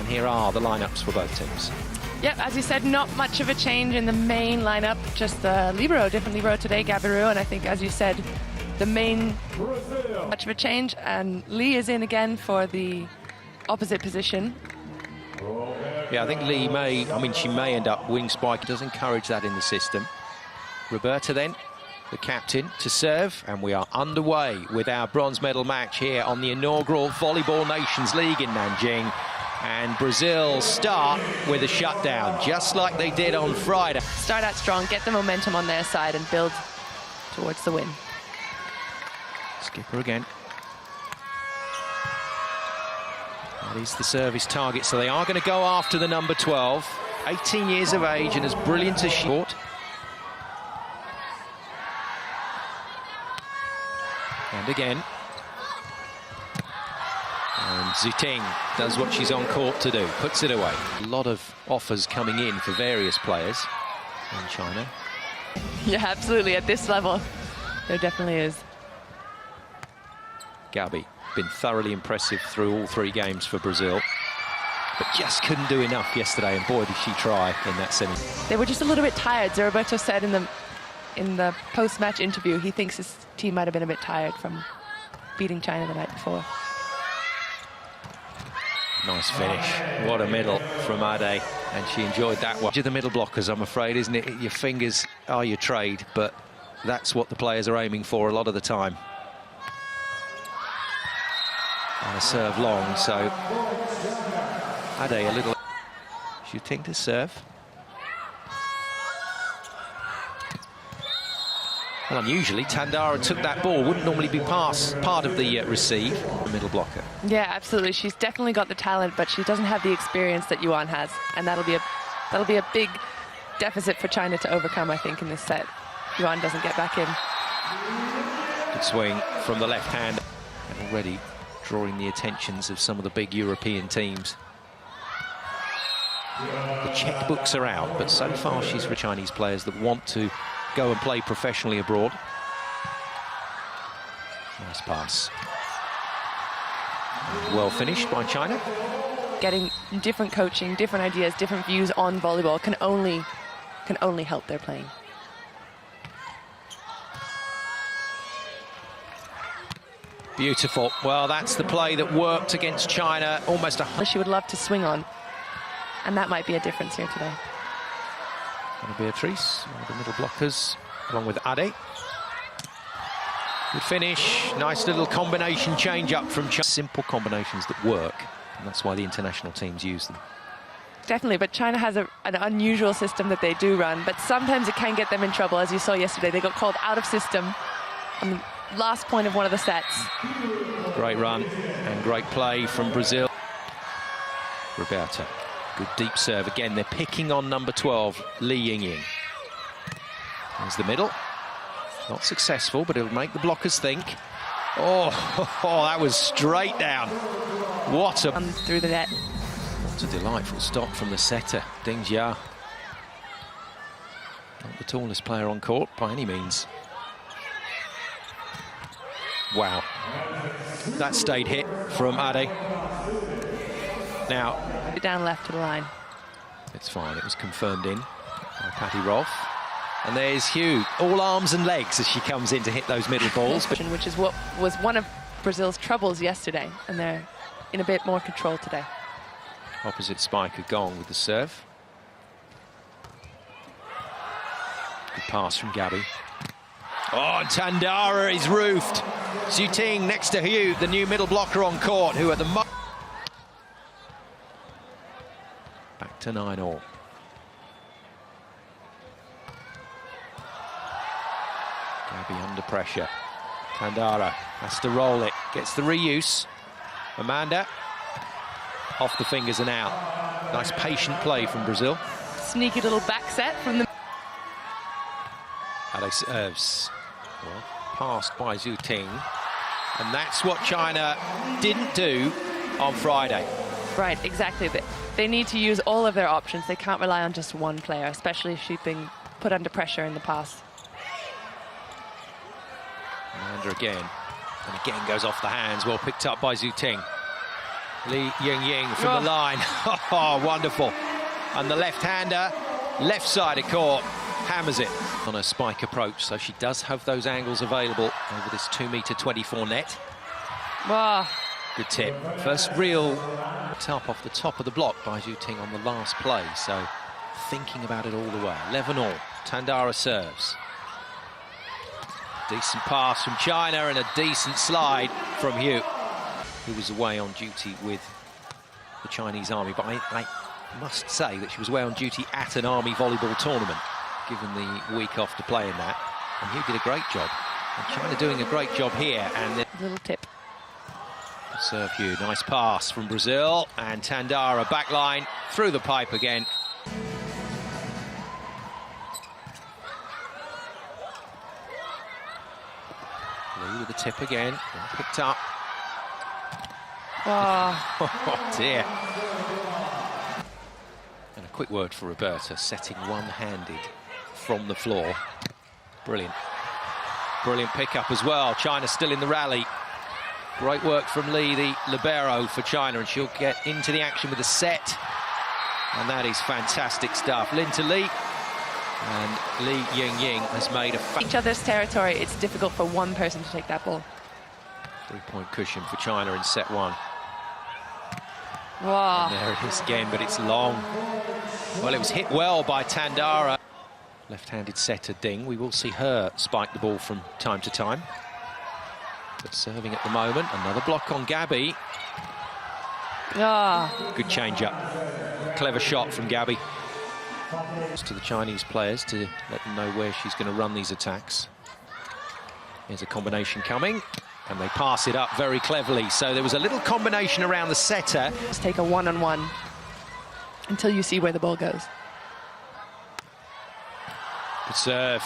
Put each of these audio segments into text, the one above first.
here are the lineups for both teams. Yep, as you said, not much of a change in the main lineup, just the libero, different libero today, Gabiru, and I think, as you said, the main, much of a change, and Lee is in again for the opposite position. Yeah, I think Lee she may end up wing spike. It does encourage that in the system. Roberta then, the captain, to serve, and we are underway with our bronze medal match here on the inaugural Volleyball Nations League in Nanjing. And Brazil start with a shutdown, just like they did on Friday. Start out strong, get the momentum on their side and build towards the win. Skipper again. That is the service target, so they are going to go after the number 12. 18 years of age and as brilliant as she is. And again. And Zhuting does what she's on court to do, puts it away. A lot of offers coming in for various players in China. Yeah, absolutely. At this level, there definitely is. Gabi, been thoroughly impressive through all 3 games for Brazil, but just couldn't do enough yesterday, and boy, did she try in that semi. They were just a little bit tired. Zerberto said in the post-match interview he thinks his team might have been a bit tired from beating China the night before. Nice finish. What a middle from Ade, and she enjoyed that one. The middle blockers, I'm afraid, isn't it? Your fingers are your trade, but that's what the players are aiming for a lot of the time. And a serve long, so Ade a little shooting to serve. Well, unusually, Tandara took that ball. Wouldn't normally be part of the receive, the middle blocker. Yeah, absolutely. She's definitely got the talent, but she doesn't have the experience that Yuan has, and that'll be a big deficit for China to overcome, I think, in this set. Yuan doesn't get back in. Good swing from the left hand, and already drawing the attentions of some of the big European teams. The checkbooks are out, but so far she's for Chinese players that want to go and play professionally abroad. Nice pass. Well finished by China. Getting different coaching, different ideas, different views on volleyball can only help their playing. Beautiful. Well, that's the play that worked against China. Almost a... She would love to swing on, and that might be a difference here today. And Beatrice, one of the middle blockers, along with Ade. Good finish. Nice little combination change-up from China. Simple combinations that work, and that's why the international teams use them. Definitely, but China has an unusual system that they do run, but sometimes it can get them in trouble. As you saw yesterday, they got called out of system on the last point of one of the sets. Great run and great play from Brazil. Roberta. Good deep serve. Again, they're picking on number 12, Li Yingying. There's the middle. Not successful, but it'll make the blockers think. Oh, that was straight down. What a... through the net. What a delightful stop from the setter, Ding Jia. Not the tallest player on court by any means. Wow. That stayed hit from Ade. Now... down left to the line. It's fine, it was confirmed in by Patty Rolfe. And there's Hugh, all arms and legs as she comes in to hit those middle balls. Which is what was one of Brazil's troubles yesterday, and they're in a bit more control today. Opposite spike of Gong with the serve. Good pass from Gabi. Oh, and Tandara is roofed. Zhuting next to Hugh, the new middle blocker on court, who at the back to 9-all. Gabi under pressure. Tandara has to roll it. Gets the reuse. Amanda. Off the fingers and out. Nice patient play from Brazil. Sneaky little back set from the... Ade serves. Well, passed by Zhuting. And that's what China didn't do on Friday. Right, exactly. They need to use all of their options. They can't rely on just one player, especially if she's been put under pressure in the past. Amanda again. And again goes off the hands. Well picked up by Zhuting. Li Ying from the line. Oh, wonderful. And the left-hander, left side of court, hammers it on a spike approach. So she does have those angles available over this 2-meter-24 net. Wow. Good tip. First real tap off the top of the block by Zhu Ting on the last play. So thinking about it all the way. 11-all. Tandara serves. Decent pass from China and a decent slide from Hu, who was away on duty with the Chinese Army. But I must say that she was away on duty at an Army volleyball tournament, given the week off to play in that. And Hu did a great job. And China doing a great job here. And Little tip. serve Hu. Nice pass from Brazil. And Tandara backline through the pipe again. Lee with the tip again. Picked up. Oh dear. And a quick word for Roberta, setting one-handed from the floor. Brilliant. Brilliant pick-up as well. China still in the rally. Great work from Lee, the libero for China, and she'll get into the action with a set. And that is fantastic stuff. Lin to Lee. And Li Ying has made a... Each other's territory, it's difficult for one person to take that ball. 3-point cushion for China in set one. Wow. And there it is again, but it's long. Well, it was hit well by Tandara. Left-handed setter Ding. We will see her spike the ball from time to time. But serving at the moment. Another block on Gabby. Good change-up. Clever shot from Gabby. To the Chinese players to let them know where she's going to run these attacks. Here's a combination coming. And they pass it up very cleverly. So there was a little combination around the setter. Just take a one-on-one until you see where the ball goes. Good serve.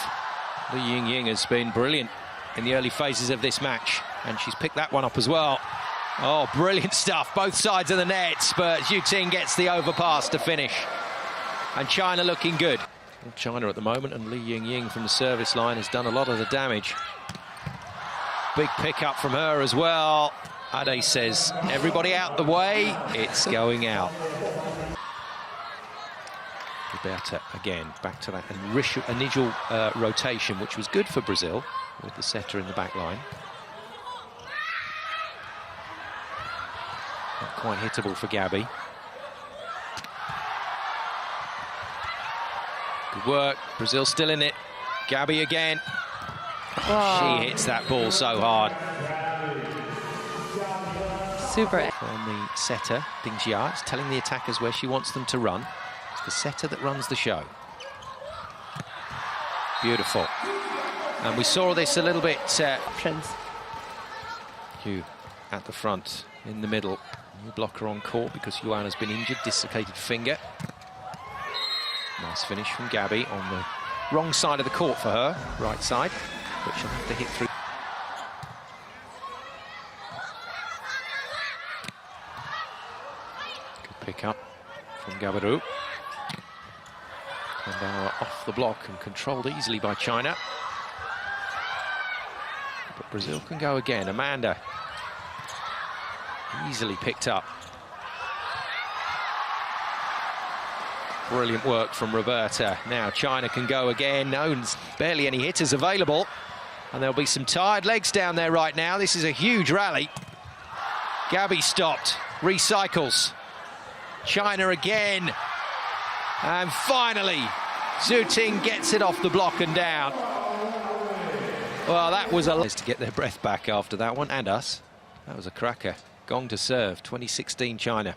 Li Ying has been brilliant in the early phases of this match. And she's picked that one up as well. Oh, brilliant stuff. Both sides of the nets. But Zhu Ting gets the overpass to finish. And China looking good. China at the moment, and Li Ying from the service line has done a lot of the damage. Big pick-up from her as well. Ade says, everybody out the way, it's going out. Roberta again, back to that initial rotation, which was good for Brazil, with the setter in the back line. Not quite hittable for Gabby. Good work. Brazil still in it. Gabby again. Oh. She hits that ball so hard. Super. From the setter, Ding Jia. It's telling the attackers where she wants them to run. It's the setter that runs the show. Beautiful. And we saw this a little bit. Options. Hu at the front, in the middle. New blocker on court because Yuan has been injured. Dislocated finger. Nice finish from Gabby on the wrong side of the court for her, right side, but she'll have to hit through. Good pick up from Gabaru. And now off the block and controlled easily by China. But Brazil can go again. Amanda easily picked up. Brilliant work from Roberta. Now China can go again. No, barely any hitters available. And there'll be some tired legs down there right now. This is a huge rally. Gabby stopped. Recycles. China again. And finally, Zhu Ting gets it off the block and down. Well, that was a... to get their breath back after that one, and us. That was a cracker. Gong to serve. 2016 China.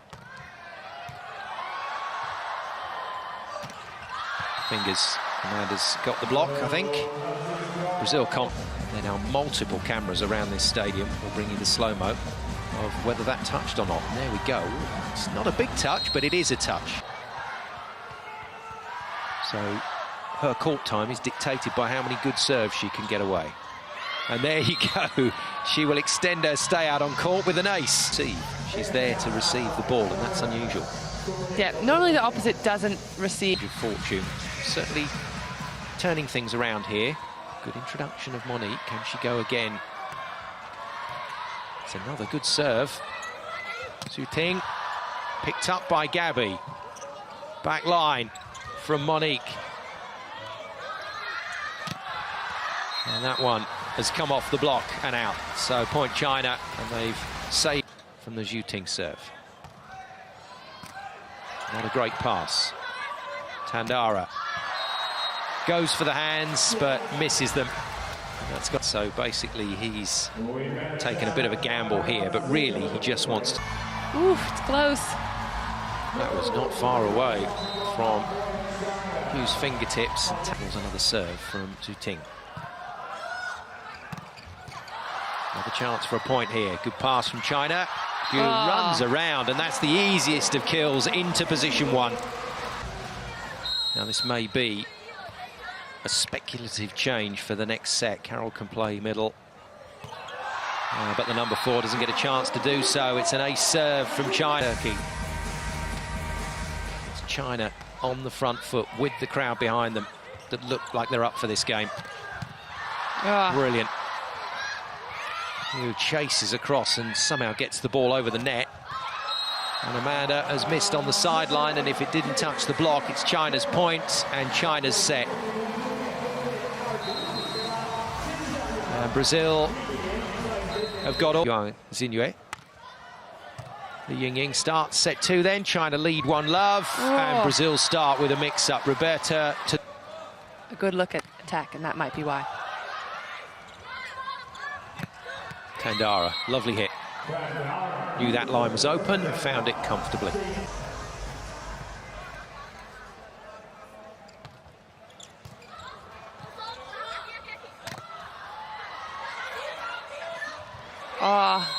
Fingers. Amanda's got the block, I think. Brazil can't. There are now multiple cameras around this stadium. We'll bring you the slow-mo of whether that touched or not. And there we go. It's not a big touch, but it is a touch. So her court time is dictated by how many good serves she can get away. And there you go. She will extend her stay out on court with an ace. See, she's there to receive the ball, and that's unusual. Yeah, normally the opposite doesn't receive. Fortune. Certainly turning things around here. Good introduction of Monique. Can she go again? It's another good serve. Xu Ting, picked up by Gabby. Back line from Monique. And that one has come off the block and out. So point China, and they've saved from the Xu Ting serve. Not a great pass. Tandara goes for the hands, but misses them. That's got so basically he's taken a bit of a gamble here, but really he just wants to. Oof, it's close. That was not far away from Hugh's fingertips. And tackles another serve from Xu Ting. Another chance for a point here. Good pass from China. Hu runs around, and that's the easiest of kills into position one. Now this may be a speculative change for the next set. Carroll can play middle, but the number 4 doesn't get a chance to do so. It's an ace serve from China. It's China on the front foot with the crowd behind them that look like they're up for this game. Brilliant. Who chases across and somehow gets the ball over the net. And Amanda has missed on the sideline, and if it didn't touch the block, it's China's point and China's set. And Brazil have got all. Zinue. The Ying starts set 2 then. China lead 1-love. And Brazil start with a mix-up. Roberta to. A good look at attack, and that might be why. Tandara, lovely hit. Knew that line was open and found it comfortably.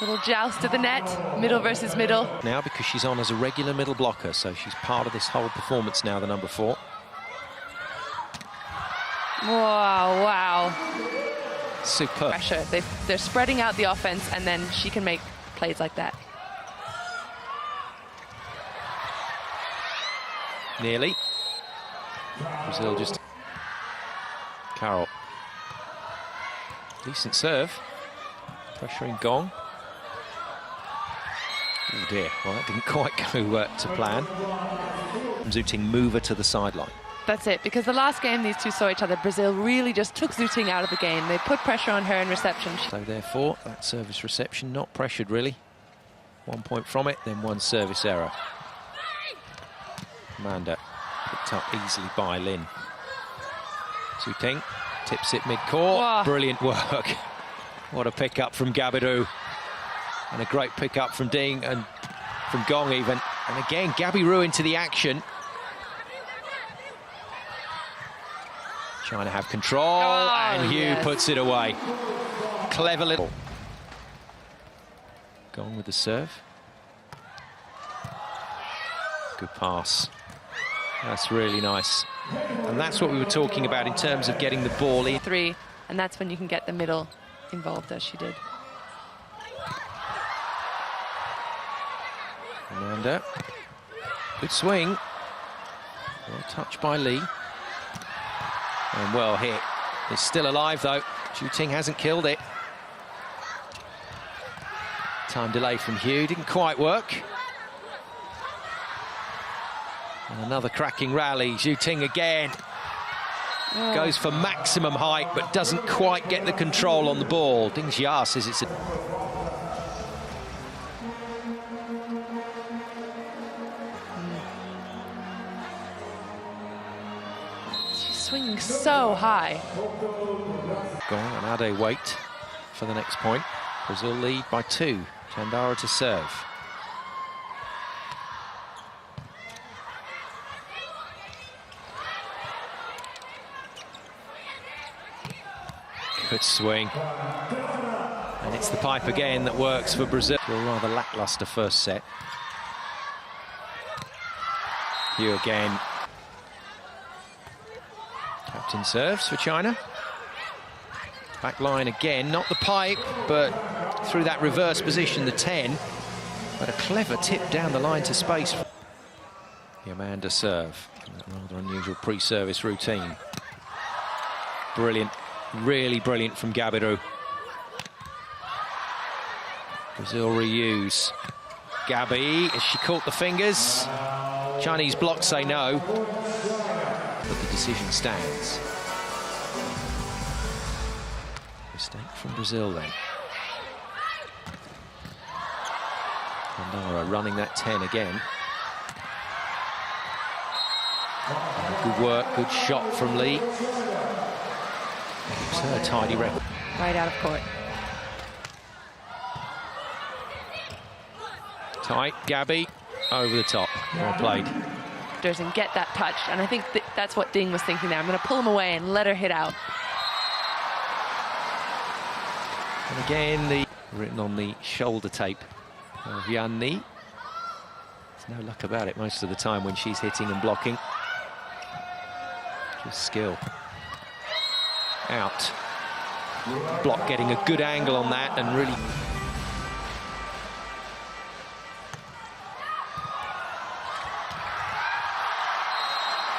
Little joust at the net, middle versus middle. Now because she's on as a regular middle blocker, so she's part of this whole performance now, the number 4. Wow. Superb. Pressure. They're spreading out the offense, and then she can make plays like that. Nearly. Brazil just. Carroll. Decent serve. Pressuring Gong. Oh dear. Well, that didn't quite go to plan. Xu Ting move her to the sideline. That's it, because the last game these two saw each other, Brazil really just took Xu Ting out of the game. They put pressure on her in reception. So therefore, that service reception not pressured really. 1 point from it, then 1 service error. Amanda picked up easily by Lin. Xu Ting tips it mid-court. Brilliant work. What a pick-up from Gabiru. And a great pick-up from Ding and from Gong even. And again, Gabiru into the action. Trying to have control, and Hugh puts it away. Clever little. Gong with the serve. Good pass. That's really nice. And that's what we were talking about in terms of getting the ball in. 3, and that's when you can get the middle involved, as she did. Amanda. Good swing. Well touched by Lee. And well hit. It's still alive though. Xu Ting hasn't killed it. Time delay from Hugh, didn't quite work. And another cracking rally. Xu Ting again. Goes for maximum height, but doesn't quite get the control on the ball. Ding Jia says it's a. Swinging so high. Gong and Ade wait for the next point. Brazil lead by 2. Tandara to serve. Good swing. And it's the pipe again that works for Brazil. A rather lackluster first set. Hugh again. Captain serves for China. Back line again, not the pipe, but through that reverse position, the 10. But a clever tip down the line to space. The Amanda serve. That rather unusual pre-service routine. Brilliant, really brilliant from Gabiru. Brazil reuse. Gabby, as she caught the fingers. Chinese block say no, but the decision stands. Mistake from Brazil then. Nara running that 10 again. Good work, good shot from Lee. It's her tidy record. Right out of court. Tight, Gabby, over the top. Well played. Doesn't get that touch, and I think that's what Ding was thinking there. I'm going to pull him away and let her hit out. And again, the written on the shoulder tape of Yanni. There's no luck about it most of the time when she's hitting and blocking. Just skill. Out. Block getting a good angle on that and really...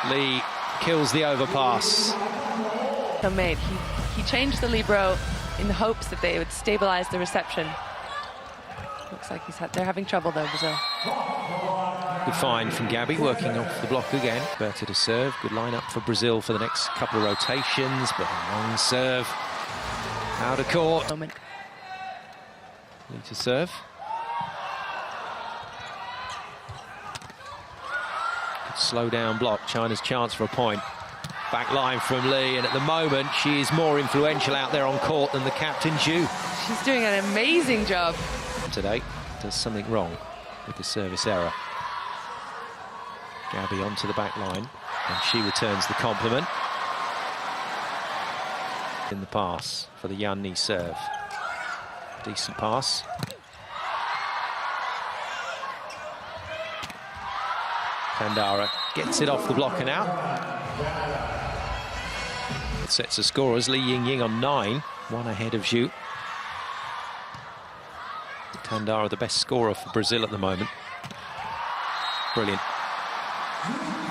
Lee kills the overpass. So made. He changed the libero in the hopes that they would stabilize the reception. Looks like they're having trouble though, Brazil. Good find from Gabby, working off the block again. Better to serve. Good lineup for Brazil for the next couple of rotations, but a long serve. Out of court. Moment. Need to serve. Good slow down block. China's chance for a point. Back line from Lee, and at the moment she is more influential out there on court than the captain, Zhu. She's doing an amazing job. Today does something wrong with the service error. Gabby onto the back line, and she returns the compliment. In the pass for the Yanni serve. Decent pass. Tandara gets it off the block and out. It sets the scorers. Li Yingying on 9, 1 ahead of Zhu. Tandara the best scorer for Brazil at the moment. Brilliant.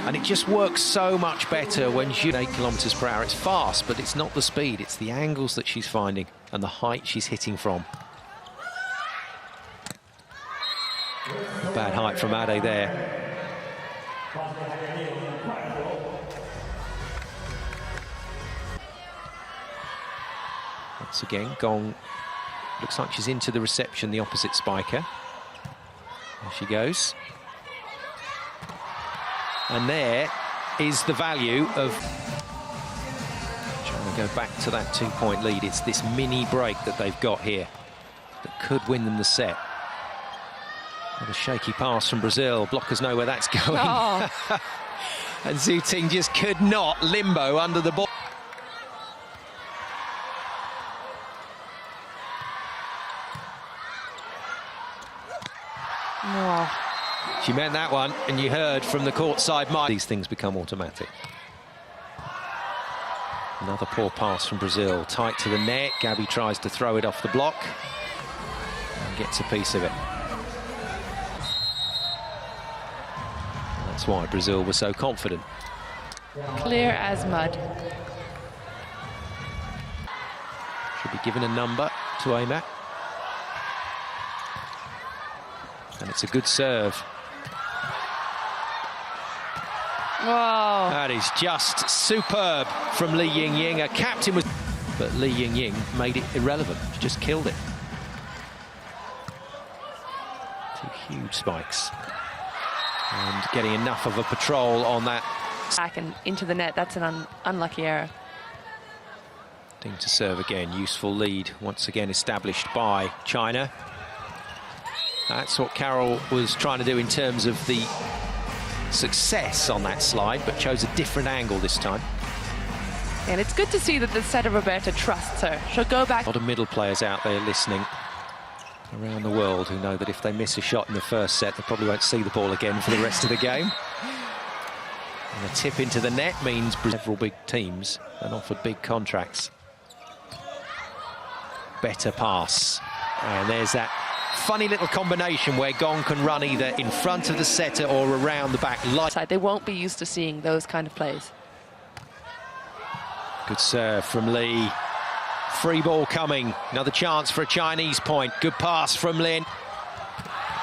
And it just works so much better when Zhu 8 kilometers per hour. It's fast, but it's not the speed, it's the angles that she's finding and the height she's hitting from. Bad height from Ade there. Once again, Gong looks like she's into the reception, the opposite spiker. There she goes. And there is the value of trying to go back to that 2-point lead. It's this mini break that they've got here that could win them the set. What a shaky pass from Brazil. Blockers know where that's going. Oh. And Zhu Ting just could not limbo under the ball. Oh. She meant that one, and you heard from the courtside mic. These things become automatic. Another poor pass from Brazil. Tight to the net. Gabby tries to throw it off the block and gets a piece of it. That's why Brazil was so confident. Clear as mud. Should be given a number to aim at. And it's a good serve. Whoa. That is just superb from Li Yingying. A captain was... But Li Yingying made it irrelevant. She just killed it. 2 huge spikes. And getting enough of a patrol on that. Back and into the net. That's an unlucky error. Ding to serve again. Useful lead once again established by China. That's what Carol was trying to do in terms of the success on that slide, but chose a different angle this time. And it's good to see that the setter Roberta trusts her. She'll go back. A lot of middle players out there listening around the world who know that if they miss a shot in the first set, they probably won't see the ball again for the rest of the game. And a tip into the net means several big teams and offered big contracts. Better pass. And there's that funny little combination where Gong can run either in front of the setter or around the back line. They won't be used to seeing those kind of plays. Good serve from Lee. Free ball coming. Another chance for a Chinese point. Good pass from Lin.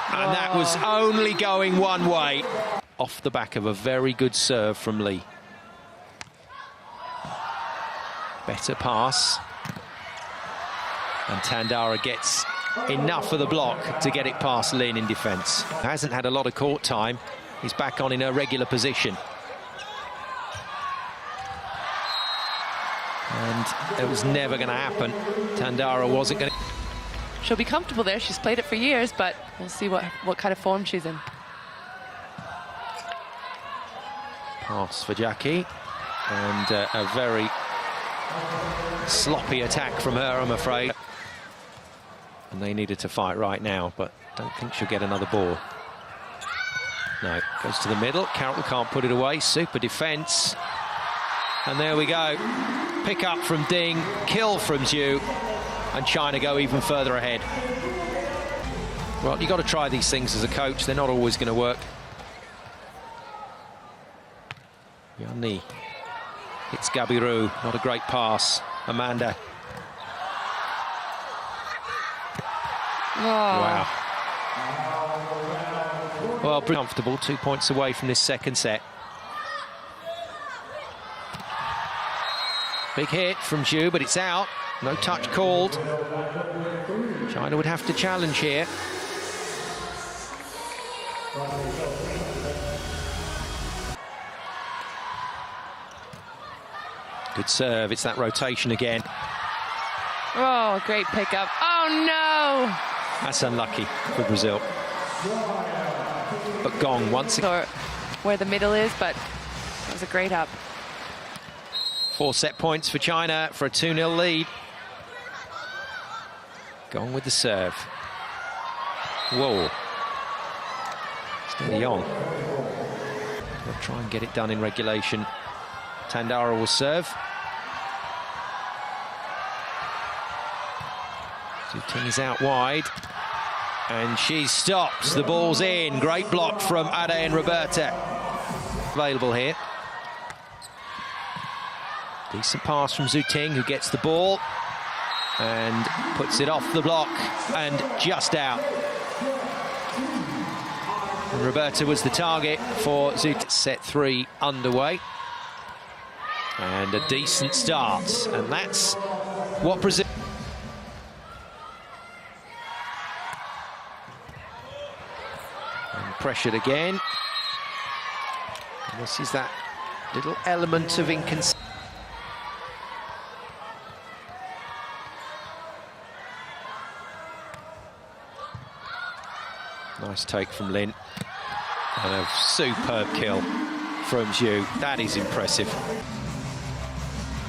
And that was only going one way. Off the back of a very good serve from Lee. Better pass. And Tandara gets enough of the block to get it past Lin in defence. Hasn't had a lot of court time. He's back on in her regular position. And it was never going to happen. Tandara wasn't going to... She'll be comfortable there. She's played it for years, but we'll see what kind of form she's in. Pass for Jackie. And a very sloppy attack from her, I'm afraid. And they needed to fight right now, but don't think she'll get another ball. No, goes to the middle. Carroll can't put it away. Super defence. And there we go. Pick up from Ding, kill from Zhu, and China go even further ahead. Well, you've got to try these things as a coach. They're not always going to work. Yanni hits Gabiru. Not a great pass. Amanda. Wow. Well, comfortable. 2 points away from this second set. Big hit from Zhu, but it's out. No touch called. China would have to challenge here. Good serve. It's that rotation again. Oh, great pickup. Oh, no! That's unlucky for Brazil. But Gong once again. Where the middle is, but it was a great up. 4 set points for China for a 2-0 lead. Gong with the serve. Whoa. Steady on. They'll try and get it done in regulation. Tandara will serve. Ting is out wide. And she stops. The ball's in. Great block from Ade and Roberta. Available here. Decent pass from Zhu Ting, who gets the ball and puts it off the block and just out. And Roberta was the target for Zhu Ting. Set 3 underway. And a decent start. And that's what Brazil... And pressured again. And this is that little element of inconsistency. Nice take from Lin. And a superb kill from Zhu. That is impressive.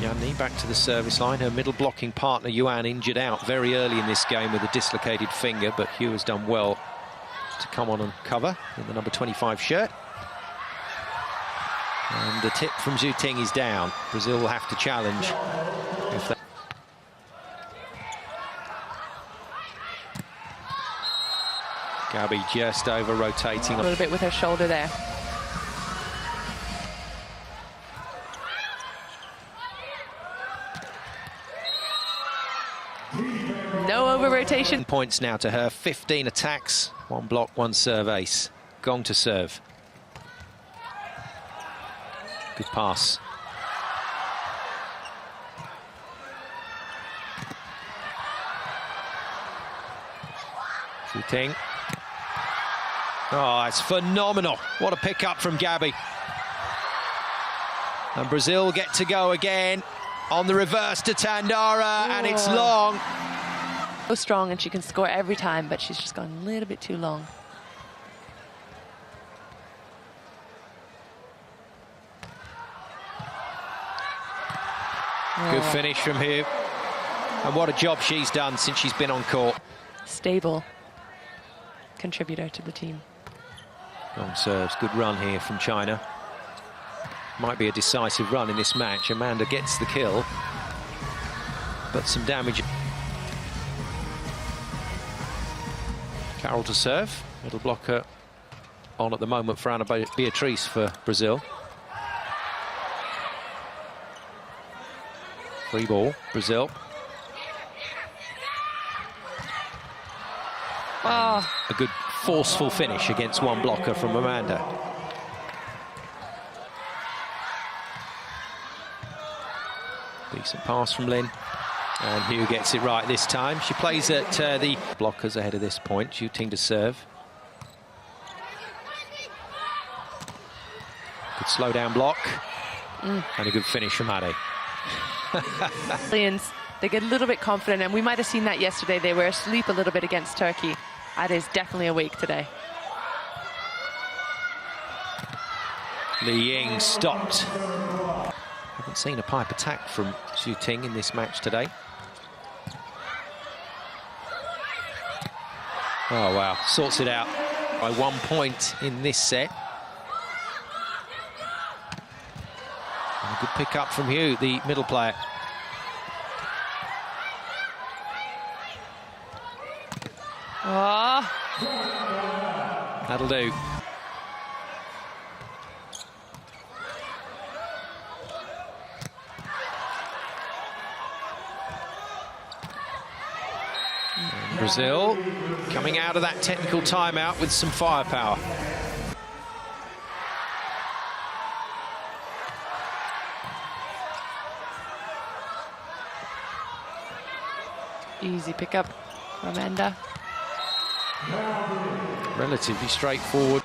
Yanni back to the service line. Her middle blocking partner, Yuan, injured out very early in this game with a dislocated finger, but Hugh has done well to come on and cover in the number 25 shirt. And the tip from Zhu Ting is down. Brazil will have to challenge if that... Gabi just over rotating. A little bit with her shoulder there. No over rotation. Points now to her. 15 attacks, 1 block, 1 serve ace. Gong to serve. Good pass. Zhu Ting. Oh, it's phenomenal. What a pick-up from Gabi. And Brazil get to go again on the reverse to Tandara, and it's long. So strong, and she can score every time, but she's just gone a little bit too long. Good finish from Hugh. And what a job she's done since she's been on court. Stable contributor to the team. Long serves, good run here from China. Might be a decisive run in this match. Amanda gets the kill, but some damage. Carroll to serve. Middle blocker on at the moment for Ana Beatriz for Brazil. Free ball, Brazil. Oh. A good forceful finish against one blocker from Amanda. Decent pass from Lynn. And Hugh gets it right this time. She plays at the blockers ahead of this point, shooting to serve. Good slow down block. And a good finish from Ade. They get a little bit confident, and we might have seen that yesterday. They were asleep a little bit against Turkey. Ade is definitely awake today. Li Ying stopped. Haven't seen a pipe attack from Xu Ting in this match today. Oh, wow. Sorts it out by 1 point in this set. And a good pick up from Hugh, the middle player. Oh. That'll do. And Brazil coming out of that technical timeout with some firepower. Easy pickup from Amanda. Relatively straightforward.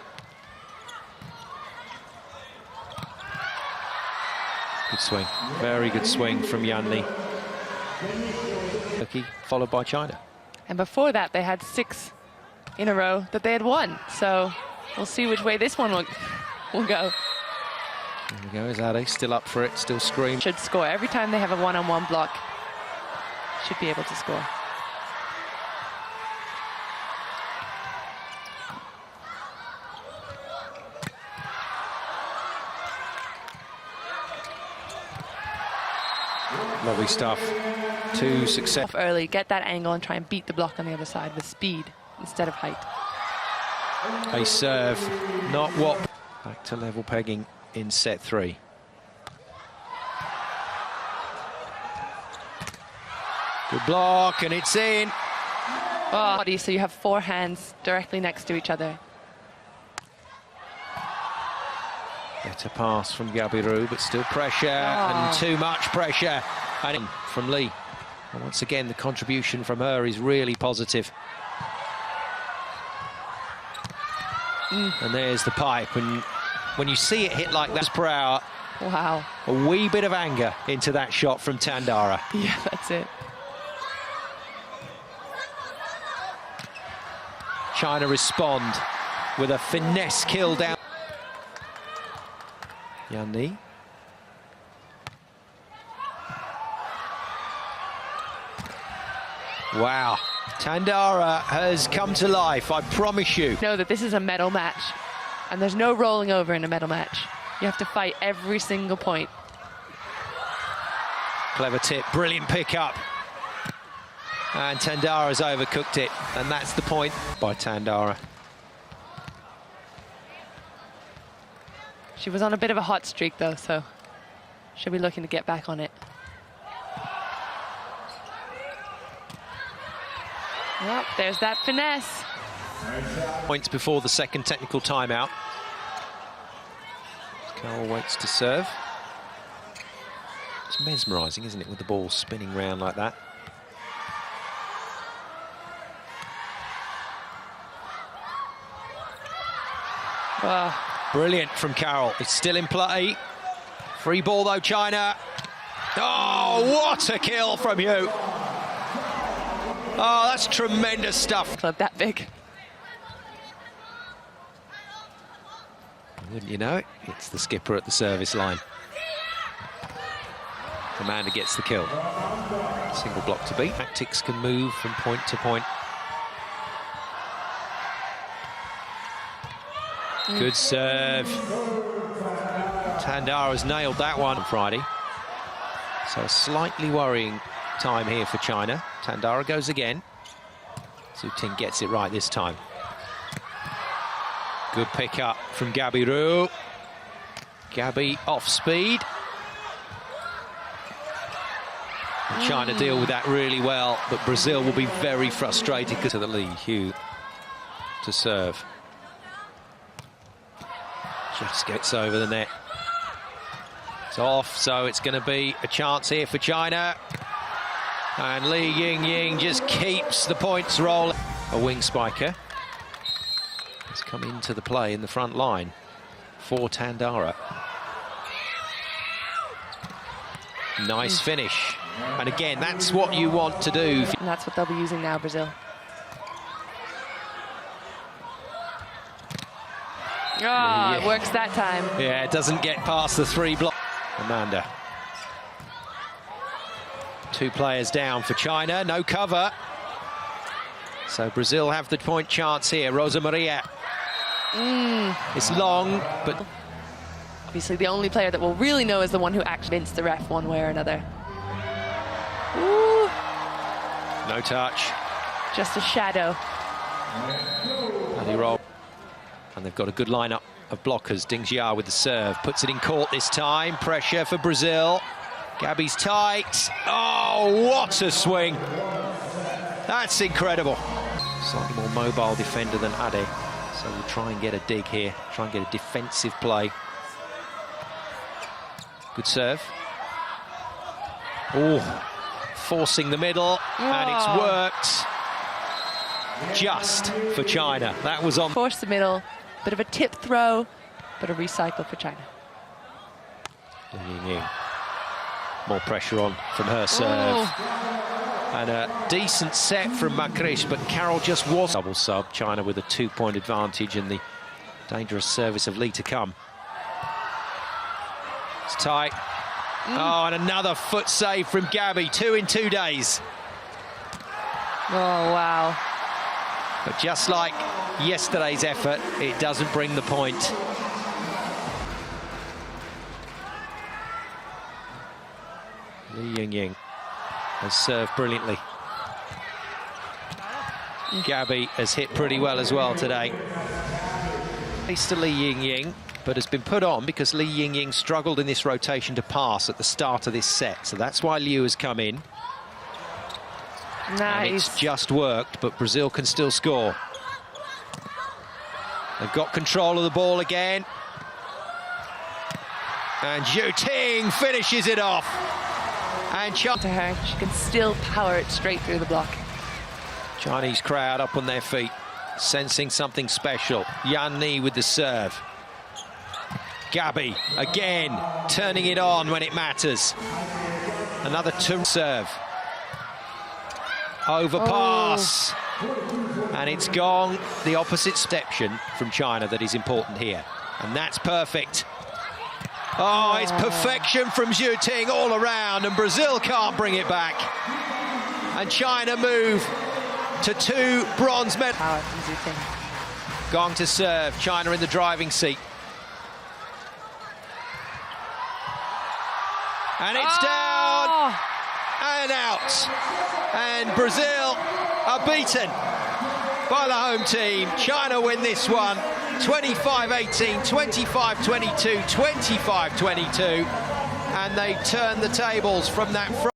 Good swing. Very good swing from Yanni. Turkey, followed by China. And before that, they had 6 in a row that they had won. So we'll see which way this one will go. There we go, is Ade still up for it, still screaming. Should score. Every time they have a one-on-one block, should be able to score. Lovely stuff. 2 success. Early, get that angle and try and beat the block on the other side with speed instead of height. A serve, not what. Back to level pegging in set 3. Good block, and it's in. Oh, so you have 4 hands directly next to each other. Better pass from Gabiru, but still pressure, and too much pressure. And from Lee. And once again, the contribution from her is really positive. And there's the pipe. And when you see it hit like that per hour, wow, a wee bit of anger into that shot from Tandara. Yeah, that's it. China respond with a finesse kill down. Yanni. Wow, Tandara has come to life, I promise you. Know that this is a medal match, and there's no rolling over in a medal match. You have to fight every single point. Clever tip, brilliant pickup. And Tandara's overcooked it, and that's the point by Tandara. She was on a bit of a hot streak, though, so she'll be looking to get back on it. Yep, there's that finesse. Points before the second technical timeout. Carroll waits to serve. It's mesmerising, isn't it, with the ball spinning round like that. Brilliant from Carroll. It's still in play. Free ball, though, China. Oh, what a kill from you. Oh, that's tremendous stuff. Club that big. Wouldn't you know it? It's the skipper at the service line. Amanda gets the kill. Single block to beat. Tactics can move from point to point. Good serve. Tandara's nailed that one on Friday. So a slightly worrying time here for China. Tandara goes again. Xu Ting gets it right this time. Good pick up from Gabiru. Gabi off speed. And China deal with that really well, but Brazil will be very frustrated because of the lead. Hugh to serve. Just gets over the net. It's off, so it's going to be a chance here for China. And Li Yingying just keeps the points rolling. A wing spiker has come into the play in the front line for Tandara. Nice finish. And again, that's what you want to do. And that's what they'll be using now, Brazil. Oh, it works that time. Yeah, it doesn't get past the 3 block. Amanda. 2 players down for China, no cover. So Brazil have the point chance here. Rosa Maria. It's long, but... Obviously, the only player that will really know is the one who activates the ref one way or another. Ooh. No touch. Just a shadow. And he roll. And they've got a good lineup of blockers. Ding Jia with the serve. Puts it in court this time. Pressure for Brazil. Gabby's tight. Oh, what a swing. That's incredible. Slightly more mobile defender than Ade. So we'll try and get a dig here. Try and get a defensive play. Good serve. Oh, forcing the middle. And it's worked. Just for China. That was on. Force the middle. Bit of a tip throw, but a recycle for China. More pressure on from her serve. And a decent set from Makrish, but Carroll just was. Double sub, China with a 2-point advantage and the dangerous service of Lee to come. It's tight. Oh, and another foot save from Gabby. 2 in 2 days. Oh, wow. But just like yesterday's effort, it doesn't bring the point. Li Yingying has served brilliantly. Gabby has hit pretty well as well today. Thanks to Li Yingying, but has been put on because Li Yingying struggled in this rotation to pass at the start of this set. So that's why Liu has come in. Nice. And it's just worked, but Brazil can still score. They've got control of the ball again. And Zhu Ting finishes it off. And To her, she can still power it straight through the block. Chinese crowd up on their feet, sensing something special. Yan Ni with the serve. Gabby again, turning it on when it matters. Another 2 serve. Overpass. And it's gone. The opposite reception from China that is important here. And that's perfect. Oh, it's perfection from Zhu Ting all around, and Brazil can't bring it back. And China move to 2 bronze medals. Power from Zhu Ting. Going to serve. China in the driving seat. And it's down and out. And Brazil are beaten by the home team. China win this one 25-18, 25-22, 25-22. And they turn the tables from that front.